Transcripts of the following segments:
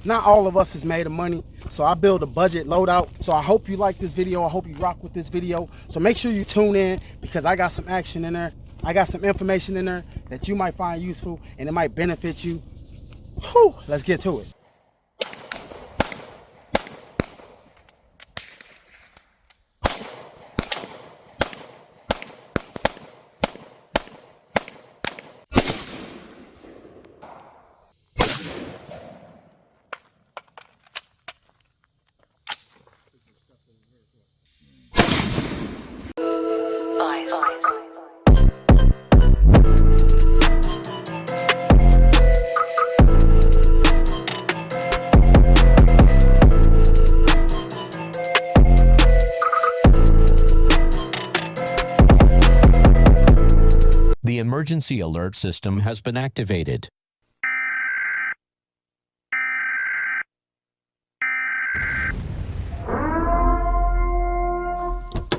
not all of us is made of money. So I build a budget loadout. So I hope you like this video. I hope you rock with this video. So make sure you tune in because I got some action in there. I got some information in there that you might find useful and it might benefit you. Whew, let's get to it. The emergency alert system has been activated.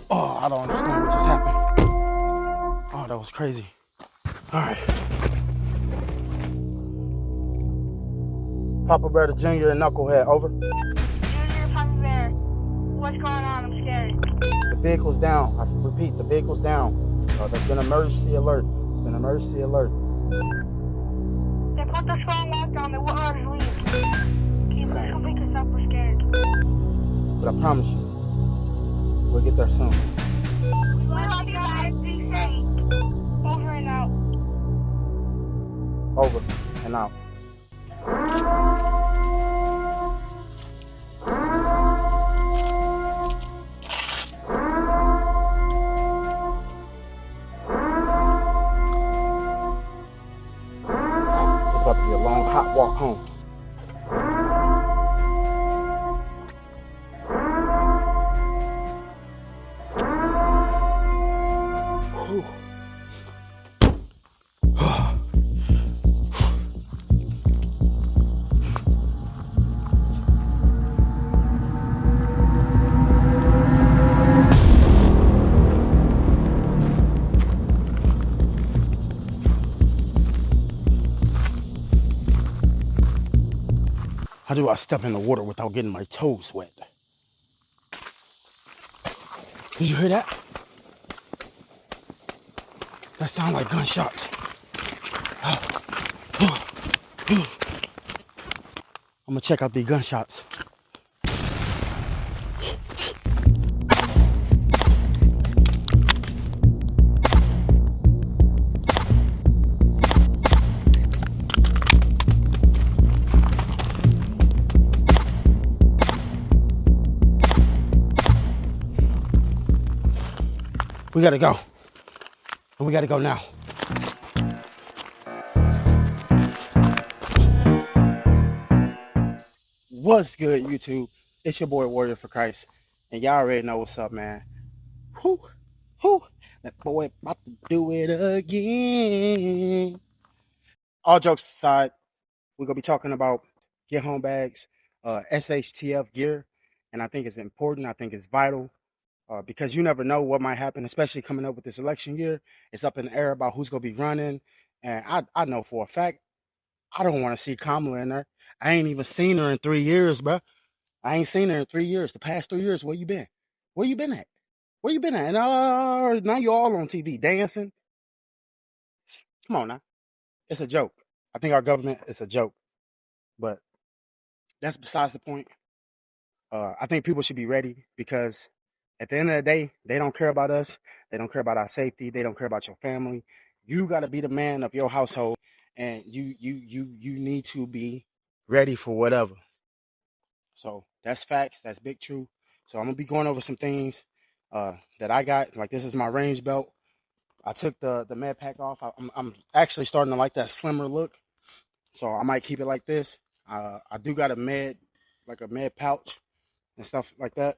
Oh, I don't understand what just happened. Oh, that was crazy. All right. Papa Bear the Jr. and Knucklehead, over. Junior, Papa Bear. What's going on? I'm scared. The vehicle's down. I repeat, the vehicle's down. There's been an emergency alert. There's been an emergency alert. They put the strong lockdown. They won't let us leave. Keep us helping us up. We're scared. But I promise you, we'll get there soon. We love you guys. Be safe. Over and out. Over and out. It's about to be a long, hot walk home. Whew. How do I step in the water without getting my toes wet? Did you hear that? That sound like gunshots. I'm gonna check out these gunshots. We gotta go. And we gotta go now. What's good, YouTube? It's your boy Warrior for Christ. And y'all already know what's up, man. Whew, whew. That boy about to do it again. All jokes aside, we're gonna be talking about get home bags, SHTF gear. And I think it's important. I think it's vital. Because you never know what might happen, especially coming up with this election year. It's up in the air about who's going to be running. And I know for a fact, I don't want to see Kamala in there. I ain't even seen her in 3 years, bro. I ain't seen her in 3 years. The past 3 years, where you been? Where you been at? Where you been at? And now you're all on TV dancing. Come on now. It's a joke. I think our government is a joke. But that's besides the point. I think people should be ready because at the end of the day, they don't care about us. They don't care about our safety. They don't care about your family. You got to be the man of your household, and you need to be ready for whatever. So that's facts. That's big truth. So I'm gonna be going over some things that I got. Like this is my range belt. I took the med pack off. I'm actually starting to like that slimmer look. So I might keep it like this. I do got a med pouch and stuff like that.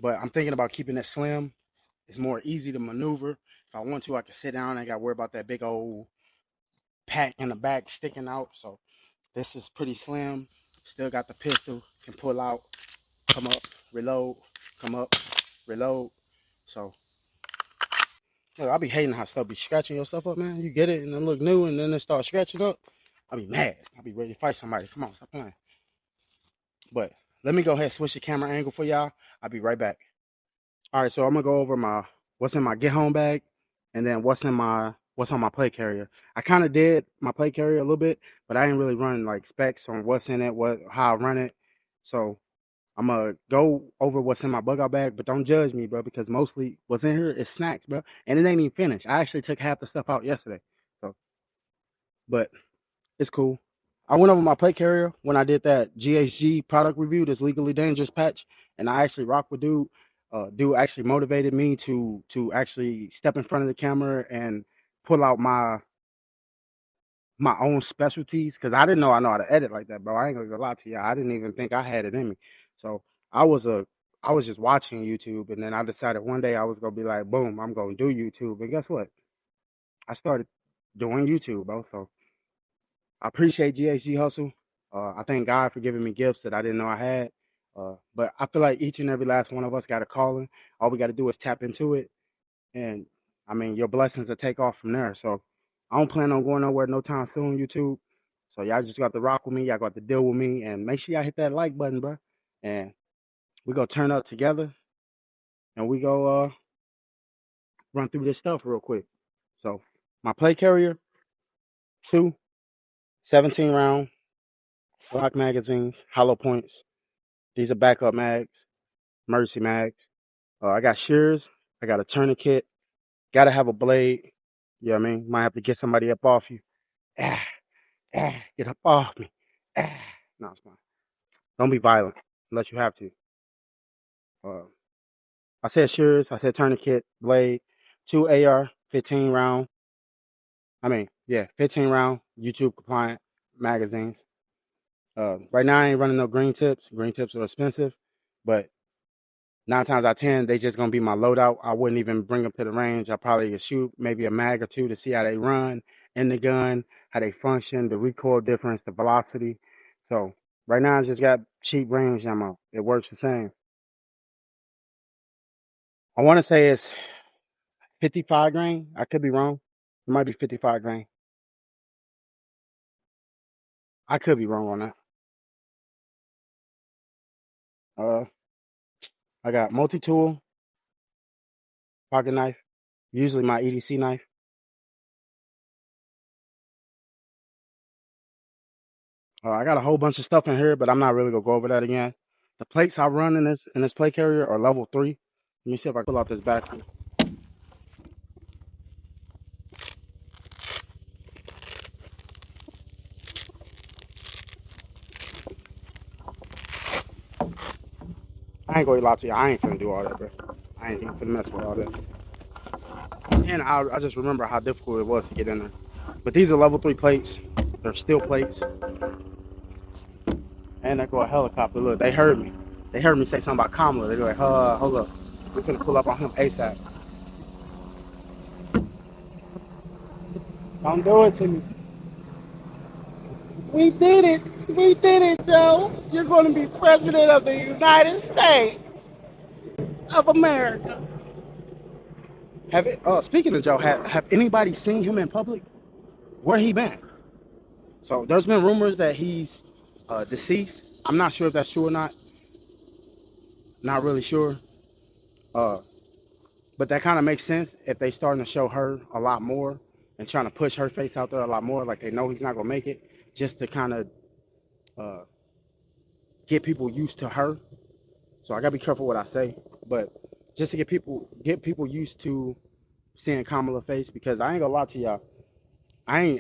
But I'm thinking about keeping it slim. It's more easy to maneuver. If I want to, I can sit down. I ain't got to worry about that big old pack in the back sticking out. So this is pretty slim. Still got the pistol. Can pull out, come up, reload, come up, reload. So I be hating how stuff be scratching your stuff up, man. You get it and then look new and then it start scratching up. I be mad. I be ready to fight somebody. Come on, stop playing. But let me go ahead and switch the camera angle for y'all. I'll be right back. All right, so I'm gonna go over my what's in my get home bag, and then what's on my plate carrier. I kind of did my plate carrier a little bit, but I didn't really run like specs on what's in it, what how I run it. So I'm gonna go over what's in my bug out bag, but don't judge me, bro, because mostly what's in here is snacks, bro, and it ain't even finished. I actually took half the stuff out yesterday, so but it's cool. I went over my plate carrier when I did that GHG product review, this legally dangerous patch, and I actually rocked with dude. Dude actually motivated me to actually step in front of the camera and pull out my own specialties because I know how to edit like that, bro. I ain't gonna lie to you. I didn't even think I had it in me. So I was a I was just watching YouTube, and then I decided one day I was gonna be like, boom, I'm gonna do YouTube. And guess what? I started doing YouTube, bro. So I appreciate GHG Hustle. I thank God for giving me gifts that I didn't know I had. But I feel like each and every last one of us got a calling. All we got to do is tap into it. And I mean, your blessings will take off from there. So I don't plan on going nowhere no time soon, YouTube. So y'all just got to rock with me. Y'all got to deal with me. And make sure y'all hit that like button, bro. And we go turn up together and we go run through this stuff real quick. So my play carrier, two 17 round Glock magazines, hollow points. These are backup mags, Mercy mags. I got shears. I got a tourniquet. Gotta have a blade. You know what I mean? Might have to get somebody up off you. Ah, get up off me. Ah. No, it's fine. Don't be violent unless you have to. Uh, I said shears. I said tourniquet, blade, two AR, 15 round. I mean, yeah, 15 round YouTube compliant magazines. Right now I ain't running no green tips. Green tips are expensive, but 9 times out of 10, they just gonna be my loadout. I wouldn't even bring them to the range. I probably could shoot maybe a mag or two to see how they run in the gun, how they function, the recoil difference, the velocity. So right now I just got cheap range ammo. It works the same. I want to say it's 55 grain. I could be wrong. It might be 55 grain. I could be wrong on that. Uh, I got multi-tool, pocket knife, usually my EDC knife. I got a whole bunch of stuff in here, but I'm not really gonna go over that again. The plates I run in this plate carrier are level 3. Let me see if I can pull out this battery. I ain't gonna lie to you. I ain't finna do all that, bro. I ain't even finna mess with all that. And I just remember how difficult it was to get in there. But these are level 3 plates. They're steel plates. And they go a helicopter. Look, they heard me. They heard me say something about Kamala. They go like, hold up. We're gonna pull up on him ASAP. Don't do it to me. We did it. We did it, Joe. You're gonna be president of the United States of America. Have it? Speaking of Joe, have anybody seen him in public? Where he been? So there's been rumors that he's deceased. I'm not sure if that's true or not. Not really sure. Uh, but that kind of makes sense if they starting to show her a lot more and trying to push her face out there a lot more, like they know he's not gonna make it, just to kind of uh, get people used to her. So I gotta be careful what I say, but just to get people used to seeing Kamala face, because I ain't gonna lie to y'all, I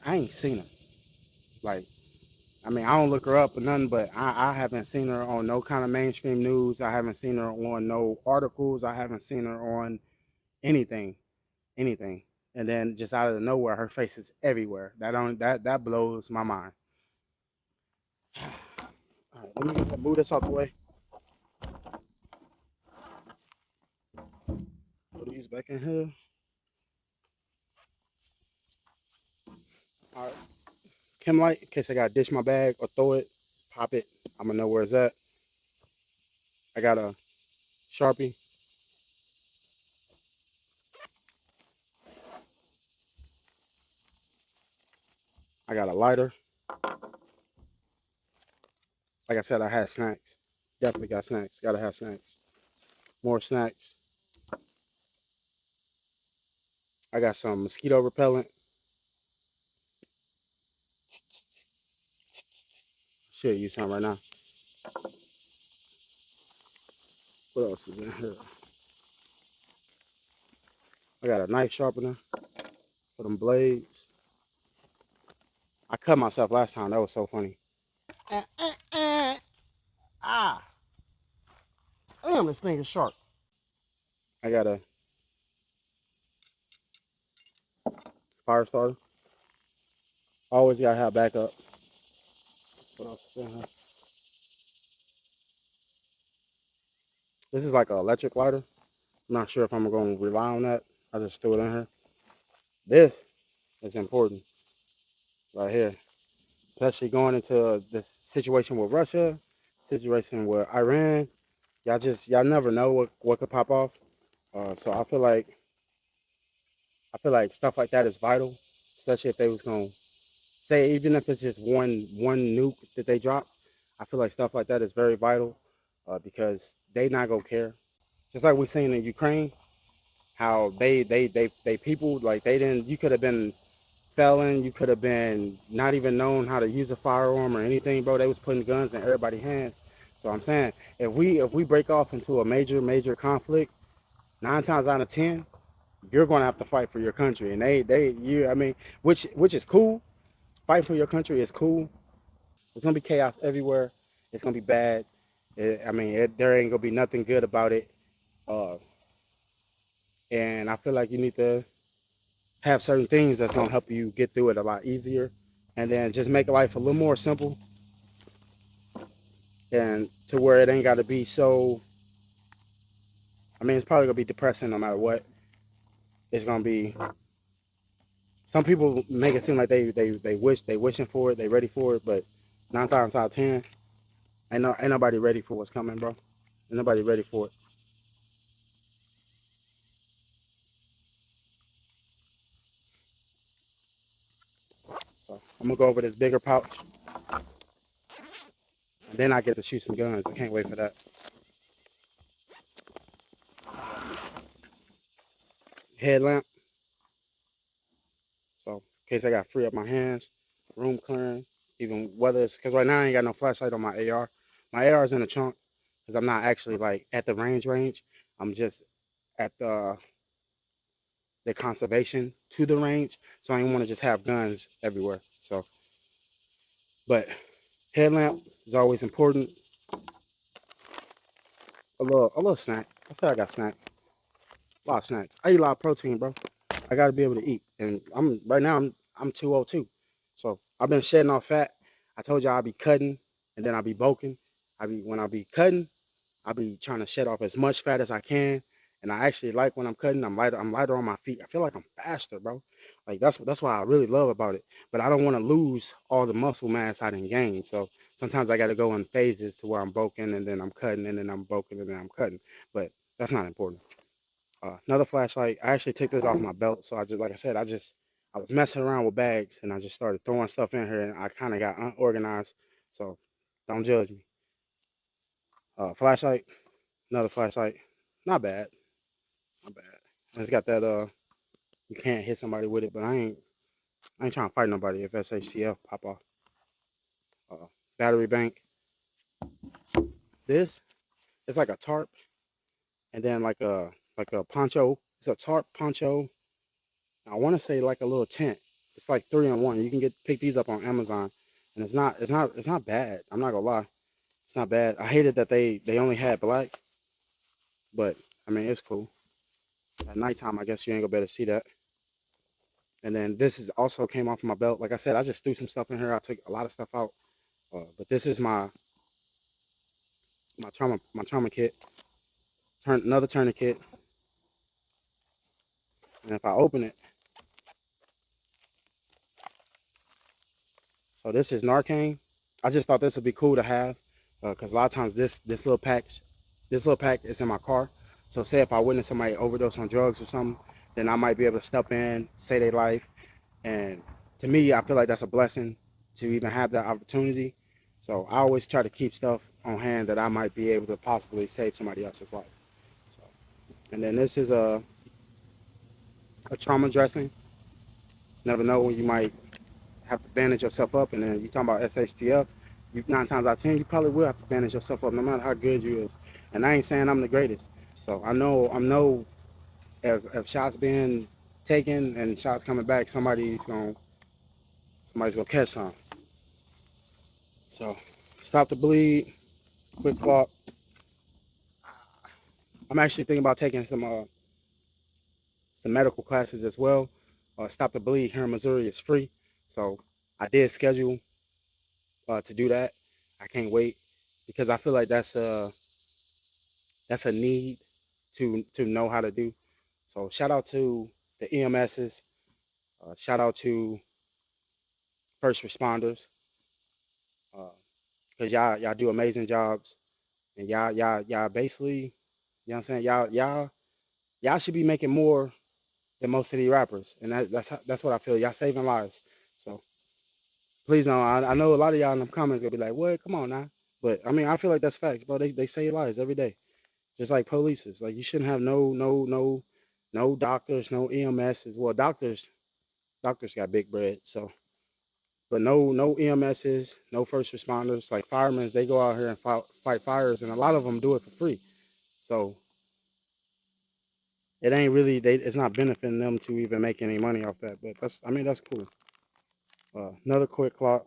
ain't seen her. Like, I mean, I don't look her up or nothing, but I haven't seen her on no kind of mainstream news. I haven't seen her on no articles. I haven't seen her on anything, anything. And then just out of nowhere, her face is everywhere. That blows my mind. All right, let me move this out the way. Put these back in here. All right, Chem light, in case I gotta dish my bag or throw it, pop it. I'm gonna know where it's at. I got a Sharpie. I got a lighter. Like I said, I had snacks. Definitely got snacks. Gotta have snacks. More snacks. I got some mosquito repellent. Shit, use some right now. What else is in here? I got a knife sharpener for them blades. I cut myself last time. That was so funny. Ah, damn, this thing is sharp. I got a fire starter. Always gotta have backup. What else is in here? This is like an electric lighter. I'm not sure if I'm gonna rely on that. I just threw it in here. This is important right here, especially going into this situation with Russia, situation with Iran. Y'all never know what could pop off. So I feel like stuff like that is vital, especially if they was gonna say, even if it's just one nuke that they drop. I feel like stuff like that is very vital, because they not gonna care. Just like we seen in Ukraine, how they people, like, they didn't. You could have been felon, you could have been not even known how to use a firearm or anything, bro. They was putting guns in everybody's hands. So I'm saying, if we break off into a major conflict, 9 times out of 10, you're gonna have to fight for your country, and I mean, which is cool. Fighting for your country is cool. There's gonna be chaos everywhere. It's gonna be bad. I mean, there ain't gonna be nothing good about it. Uh, and I feel like you need to have certain things that's gonna help you get through it a lot easier, and then just make life a little more simple, and to where it ain't got to be so. I mean, it's probably gonna be depressing no matter what. It's gonna be. Some people make it seem like they wishing for it, they ready for it, but 9 times out of 10, ain't nobody ready for what's coming, bro. Ain't nobody ready for it. So I'm gonna go over this bigger pouch, and then I get to shoot some guns. I can't wait for that. Headlamp, so in case I got to free up my hands, room clearing, even whether it's because right now I ain't got no flashlight on my AR. My AR is in the trunk because I'm not actually like at the range. I'm just at the conservation to the range, so I didn't want to just have guns everywhere. So, but headlamp is always important. A little snack. I said I got snacks. A lot of snacks. I eat a lot of protein, bro. I got to be able to eat, and I'm right now. I'm 202, so I've been shedding off fat. I told you I'll be cutting, and then I'll be bulking. When I be cutting, I'll be trying to shed off as much fat as I can. And I actually like when I'm cutting, I'm lighter. I'm lighter on my feet. I feel like I'm faster, bro. Like that's what I really love about it. But I don't want to lose all the muscle mass I didn't gain. So sometimes I got to go in phases to where I'm bulking and then I'm cutting and then I'm bulking and then I'm cutting. But that's not important. Another flashlight. I actually took this off my belt. So like I said, I was messing around with bags and I just started throwing stuff in here and I kind of got unorganized. So don't judge me. Flashlight. Another flashlight. Not bad. Not bad. It's got that you can't hit somebody with it, but I ain't trying to fight nobody if Shtf pop off. Uh, Battery bank. This it's like a tarp and then like a poncho. It's a tarp poncho. I want to say like a little tent. It's like 3 in 1. You can pick these up on Amazon, and it's not bad. I'm not gonna lie, it's not bad. I hated that they only had black, but I mean it's cool. At nighttime, I guess you ain't gonna be able to see that. And then this is also came off my belt. Like I said, I just threw some stuff in here. I took a lot of stuff out. But this is my trauma kit. Another tourniquet. And if I open it, so this is Narcan. I just thought this would be cool to have, because a lot of times this little pack is in my car. So say if I witness somebody overdose on drugs or something, then I might be able to step in, save their life. And to me, I feel like that's a blessing to even have that opportunity. So I always try to keep stuff on hand that I might be able to possibly save somebody else's life. So, and then this is a trauma dressing. Never know when you might have to bandage yourself up, and then you talking about SHTF. You 9 times out of 10, you probably will have to bandage yourself up, no matter how good you is. And I ain't saying I'm the greatest. So I know if shots being taken and shots coming back, somebody's gonna catch some. So stop the bleed, quick clock. I'm actually thinking about taking some medical classes as well. Stop the bleed here in Missouri is free, so I did schedule to do that. I can't wait because I feel like that's a need to know how to do. So shout out to the EMSs, shout out to first responders, because y'all do amazing jobs, and y'all basically, you know what I'm saying, y'all should be making more than most of these rappers, and that's what I feel. Y'all saving lives. So please know, I know a lot of y'all in the comments gonna be like, what? Come on now. But I mean, I feel like that's facts, bro. They save lives every day, just like police is. Like you shouldn't have no doctors, no EMSs. Well, doctors got big bread, so but no EMSs, no first responders. Like firemen, they go out here and fight fires, and a lot of them do it for free. So it ain't really it's not benefiting them to even make any money off that. But that's cool. Another quick clock,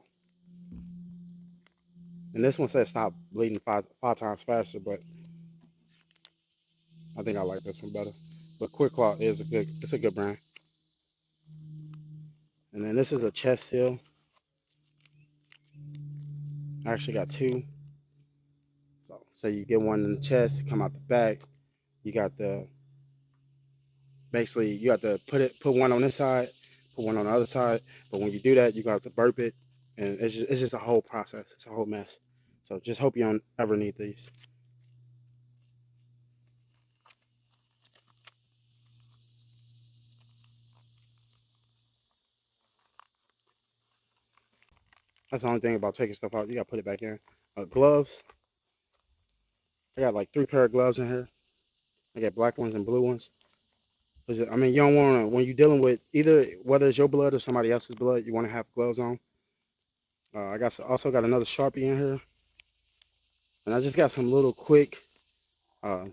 and this one says stop bleeding five times faster, but I think I like this one better. But quick clock is a good brand. And then this is a chest seal. I actually got two. So you get one in the chest, come out the back. You got the basically you have to put one on this side, put one on the other side. But when you do that, you got to burp it, and it's just a whole process. It's a whole mess. So just hope you don't ever need these. That's the only thing about taking stuff out. You got to put it back in. Gloves. I got like 3 pair of gloves in here. I got black ones and blue ones. I mean, you don't want to when you're dealing with either whether it's your blood or somebody else's blood, you want to have gloves on. Also got another Sharpie in here, and I just got some little quick uh,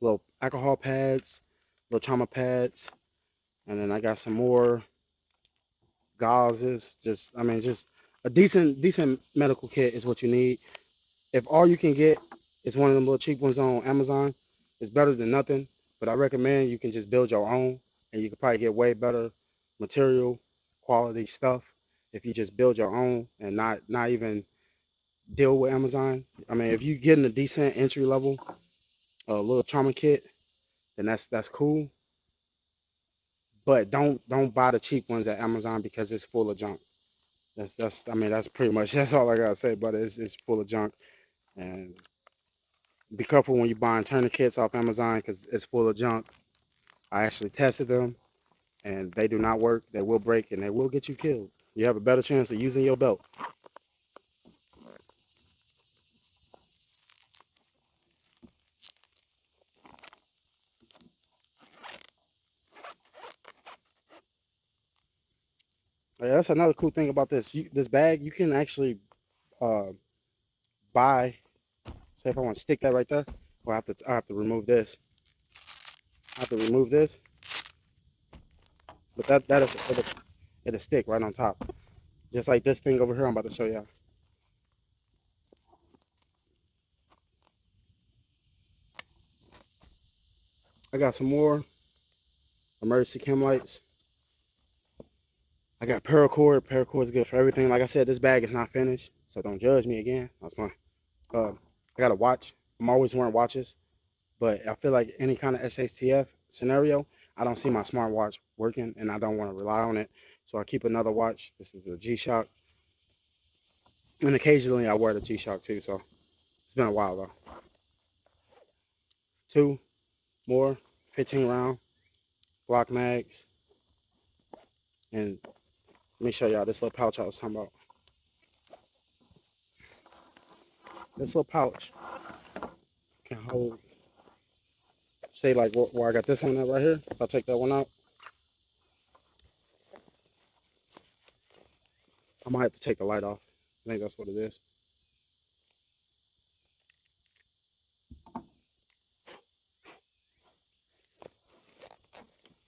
little alcohol pads, little trauma pads, and then I got some more gauzes. Just a decent medical kit is what you need. If all you can get is one of them little cheap ones on Amazon, it's better than nothing. But I recommend you can just build your own, and you can probably get way better material, quality stuff if you just build your own and not even deal with Amazon. I mean, if you're getting a decent entry level, a little trauma kit, then that's cool. But don't buy the cheap ones at Amazon because it's full of junk. That's pretty much that's all I gotta say. But it's full of junk, and be careful when you're buying tourniquets off Amazon because it's full of junk. I actually tested them, and they do not work. They will break, and they will get you killed. You have a better chance of using your belt. Yeah, that's another cool thing about this bag. You can actually uh, buy. Say if I want to stick that right there, or I have to remove this. I have to remove this, but it'll stick right on top, just like this thing over here. I'm about to show y'all. I got some more emergency chem lights. I got paracord. Paracord is good for everything. Like I said, this bag is not finished, so don't judge me again. That's fine. I got a watch. I'm always wearing watches, but I feel like any kind of SHTF scenario, I don't see my smartwatch working, and I don't want to rely on it. So I keep another watch. This is a G-Shock, and occasionally I wear the G-Shock too. So it's been a while though. Two more 15 round Glock mags, and let me show y'all this little pouch I was talking about. This little pouch can hold, say like where I got this one at right here. If I take that one out, I might have to take the light off. I think that's what it is.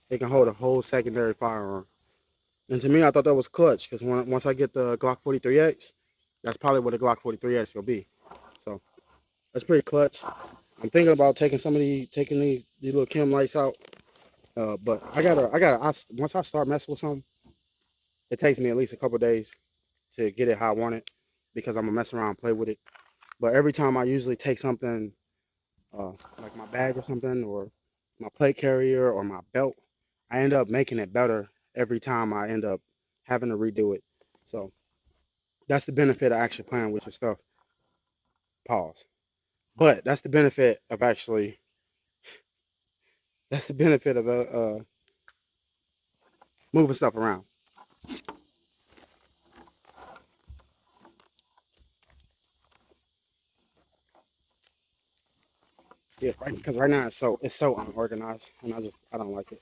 It can hold a whole secondary firearm. And to me, I thought that was clutch because once I get the Glock 43X, that's probably what the Glock 43X will be. So that's pretty clutch. I'm thinking about taking taking these little chem lights out. But once I start messing with something, it takes me at least a couple days to get it how I want it because I'm gonna mess around and play with it. But every time I usually take something like my bag or something or my plate carrier or my belt, I end up making it better every time I end up having to redo it. So that's the benefit of actually playing with your stuff. Pause. But that's the benefit of moving stuff around. Yeah, right. Because right now it's so unorganized, and I don't like it.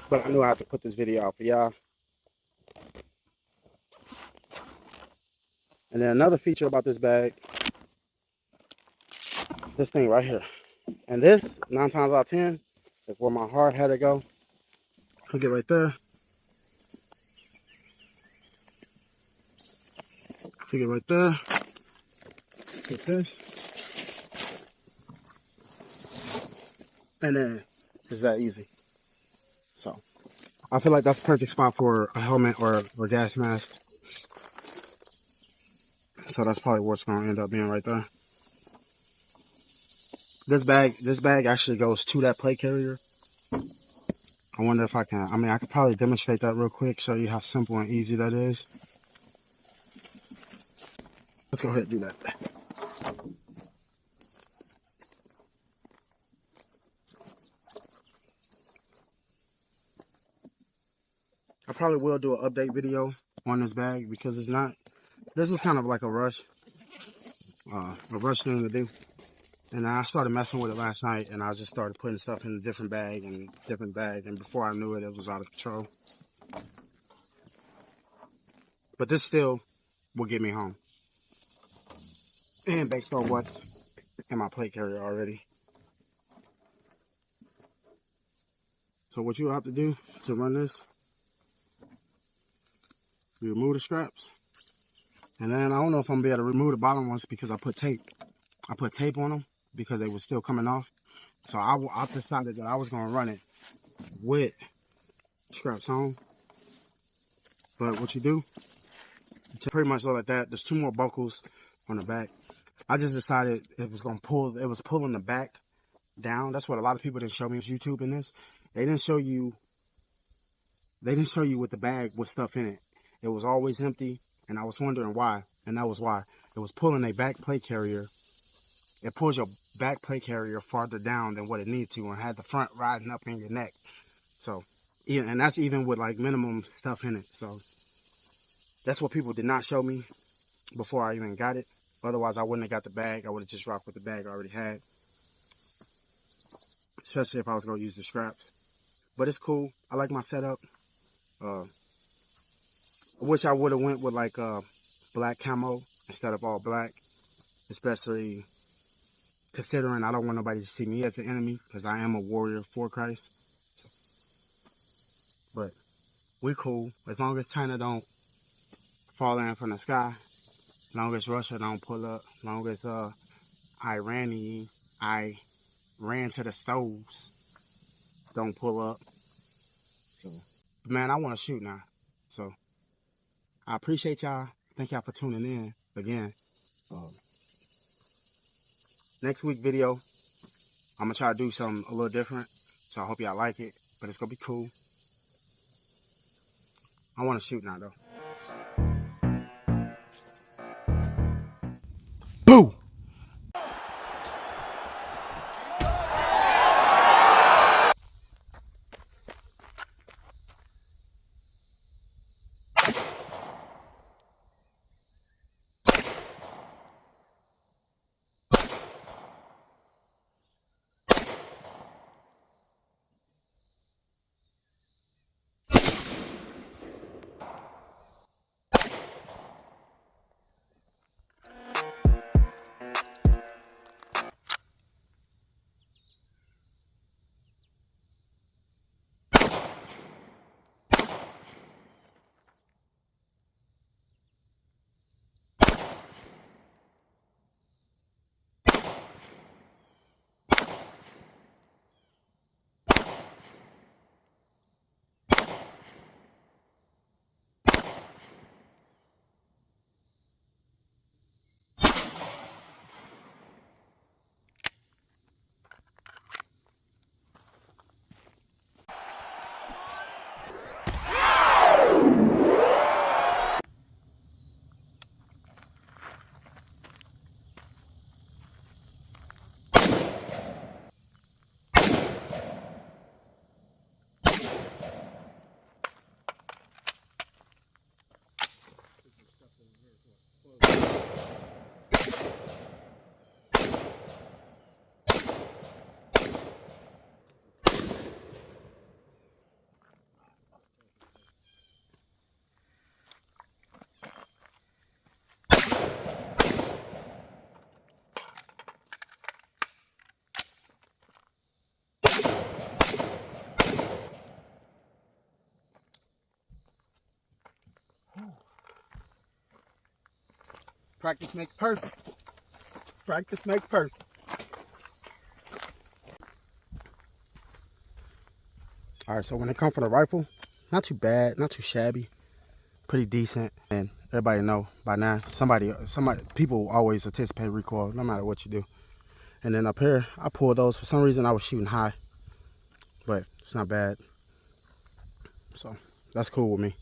But I knew I had to put this video out for y'all. And then another feature about this bag, this thing right here. And this, 9 times out of 10, is where my heart had to go. Hook it right there. Hook it right there. Hit this. And then it's that easy. So I feel like that's a perfect spot for a helmet or gas mask. So that's probably what's gonna end up being right there. This bag actually goes to that plate carrier. I wonder if I could probably demonstrate that real quick, show you how simple and easy that is. Let's go ahead and do that. I probably will do an update video on this bag because this was kind of like a rush thing to do. And I started messing with it last night and I just started putting stuff in a different bag. And before I knew it, it was out of control. But this still will get me home. And based on what's in my plate carrier already. So what you have to do to run this, you remove the straps. And then I don't know if I'm gonna be able to remove the bottom ones because I put tape. I put tape on them because they were still coming off. So I decided that I was gonna run it with straps on. But what you do, you pretty much look like that. There's 2 more buckles on the back. I just decided it was pulling the back down. That's what a lot of people didn't show me on YouTube in this. They didn't show you with the bag with stuff in it. It was always empty, and I was wondering why. And that was why. It was pulling a back plate carrier. It pulls your back plate carrier farther down than what it needs to, and had the front riding up in your neck. So, and that's even with like minimum stuff in it. So that's what people did not show me before I even got it. Otherwise, I wouldn't have got the bag. I would have just rocked with the bag I already had. Especially if I was going to use the straps. But it's cool. I like my setup. I wish I would have went with like black camo instead of all black. Especially considering I don't want nobody to see me as the enemy. Because I am a warrior for Christ. But we cool. As long as China don't fall in from the sky. As long as Russia don't pull up. As long as I ran to the stoves don't pull up. So, man, I want to shoot now. So, I appreciate y'all. Thank y'all for tuning in again. Next week video, I'm going to try to do something a little different. So, I hope y'all like it. But it's going to be cool. I want to shoot now, though. Boo! Practice makes perfect. Practice makes perfect. All right, so when it comes from the rifle, not too bad, not too shabby, pretty decent. And everybody know by now, people always anticipate recoil, no matter what you do. And then up here, I pulled those. For some reason, I was shooting high, but it's not bad. So that's cool with me.